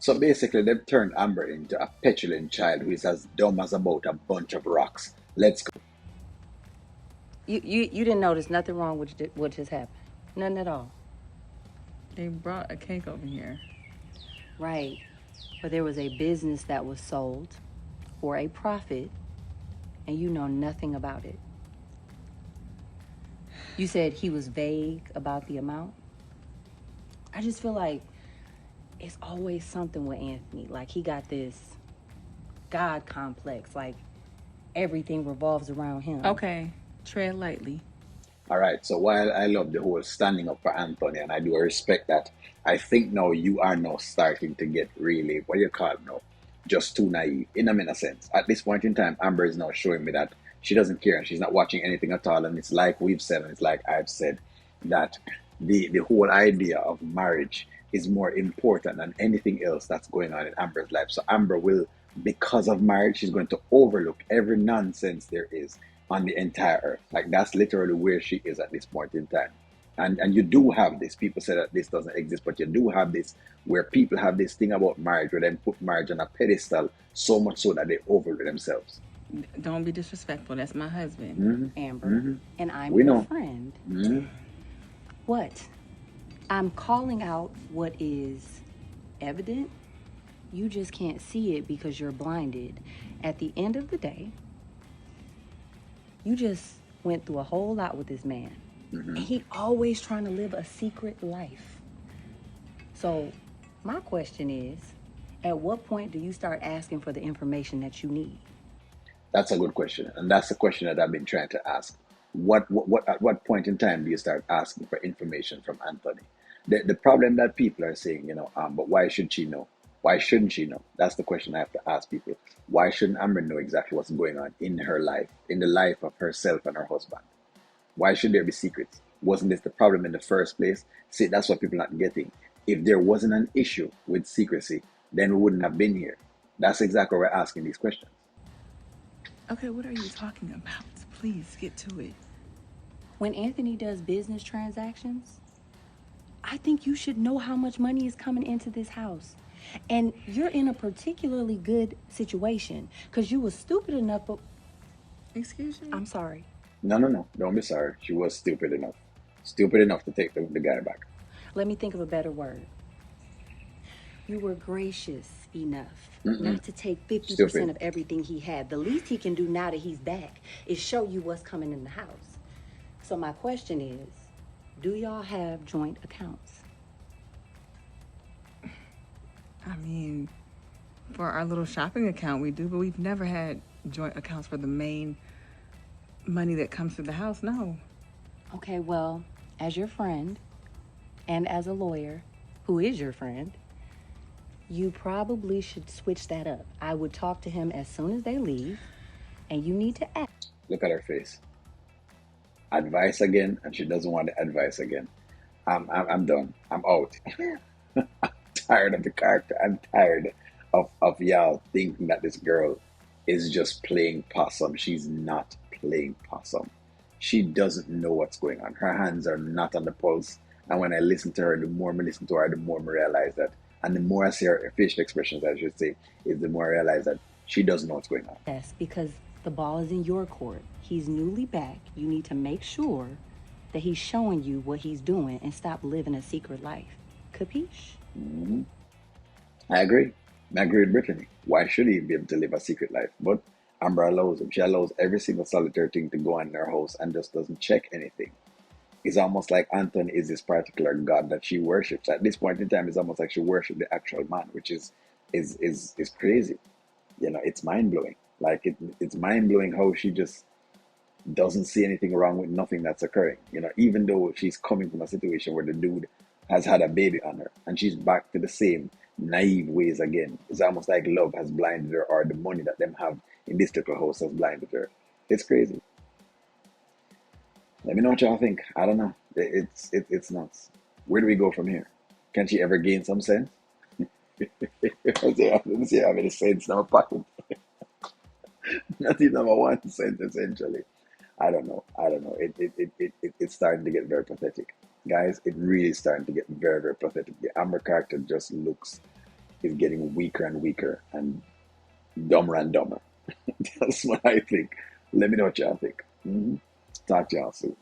So basically, they've turned Amber into a petulant child who is as dumb as about a bunch of rocks. Let's go. You didn't notice nothing wrong with what just happened. Nothing at all. They brought a cake over here. Right. But there was a business that was sold for a profit, and you know nothing about it. You said he was vague about the amount. I just feel like it's always something with Anthony. Like he got this God complex. Like everything revolves around him. Okay, tread lightly. All right. So while I love the whole standing up for Anthony, and I do respect that, I think now you are now starting to get really, what do you call it now? Just too naive, in a sense. At this point in time, Amber is now showing me that she doesn't care and she's not watching anything at all. And it's like we've said, and it's like I've said, that the whole idea of marriage is more important than anything else that's going on in Amber's life. So Amber will, because of marriage, she's going to overlook every nonsense there is on the entire earth. Like that's literally where she is at this point in time. And you do have this. People say that this doesn't exist, but you do have this where people have this thing about marriage where they put marriage on a pedestal so much so that they overlook themselves. Don't be disrespectful. That's my husband. Mm-hmm. Amber, Mm-hmm. and I'm We your know. friend. Mm-hmm. What? I'm calling out what is evident. You just can't see it because you're blinded. At the end of the day, you just went through a whole lot with this man. Mm-hmm. And he always trying to live a secret life. So my question is, at what point do you start asking for the information that you need? That's a good question, and that's the question that I've been trying to ask. What at what point in time do you start asking for information from Anthony? The problem that people are saying, but why should she know? Why shouldn't she know? That's the question I have to ask people. Why shouldn't Amber know exactly what's going on in her life, in the life of herself and her husband? Why should there be secrets? Wasn't this the problem in the first place? See, that's what people are not getting. If there wasn't an issue with secrecy, then we wouldn't have been here. That's exactly why we're asking these questions. Okay, what are you talking about? Please get to it. When Anthony does business transactions, I think you should know how much money is coming into this house. And you're in a particularly good situation because you were stupid enough, but Excuse me? I'm sorry. No, no, no. Don't be sorry. She was stupid enough. Stupid enough to take the guy back. Let me think of a better word. You were gracious enough Mm-mm. not to take 50% Stupid. of everything he had. The least he can do now that he's back is show you what's coming in the house. So my question is, do y'all have joint accounts? I mean, for our little shopping account, we do, but we've never had joint accounts for the main money that comes through the house. No. Okay, well, as your friend and as a lawyer who is your friend, you probably should switch that up. I would talk to him as soon as they leave, and you need to act. Look at her face. Advice again, and she doesn't want the advice again. I'm done. I'm out. I'm tired of the character. I'm tired of y'all thinking that this girl is just playing possum. She's not playing possum. She doesn't know what's going on. Her hands are not on the pulse. And when I listen to her, the more I listen to her, the more I realize that. And the more I see her facial expressions, I should say, is the more I realize that she doesn't know what's going on. Yes, because the ball is in your court. He's newly back. You need to make sure that he's showing you what he's doing and stop living a secret life. Capiche? Hmm. I agree. I agree with Brittany. Why should he be able to live a secret life? But Amber allows him. She allows every single solitary thing to go on in her house and just doesn't check anything. It's almost like Anton is this particular god that she worships. At this point in time, it's almost like she worships the actual man, which is crazy. It's mind blowing. Like it's mind blowing how she just doesn't see anything wrong with nothing that's occurring. Even though she's coming from a situation where the dude has had a baby on her and she's back to the same naive ways again. It's almost like love has blinded her or the money that them have in this little house has blinded her. It's crazy. Let me know what y'all think. I don't know. It's nuts. Where do we go from here? Can she ever gain some sense? Let me see how many cents in my pocket. Not even number 1 cent essentially. I don't know. I don't know. It's starting to get very pathetic. Guys, it really is starting to get very, very pathetic. The Amber character just looks is getting weaker and weaker and dumber and dumber. That's what I think. Let me know what y'all think. Talk to y'all soon.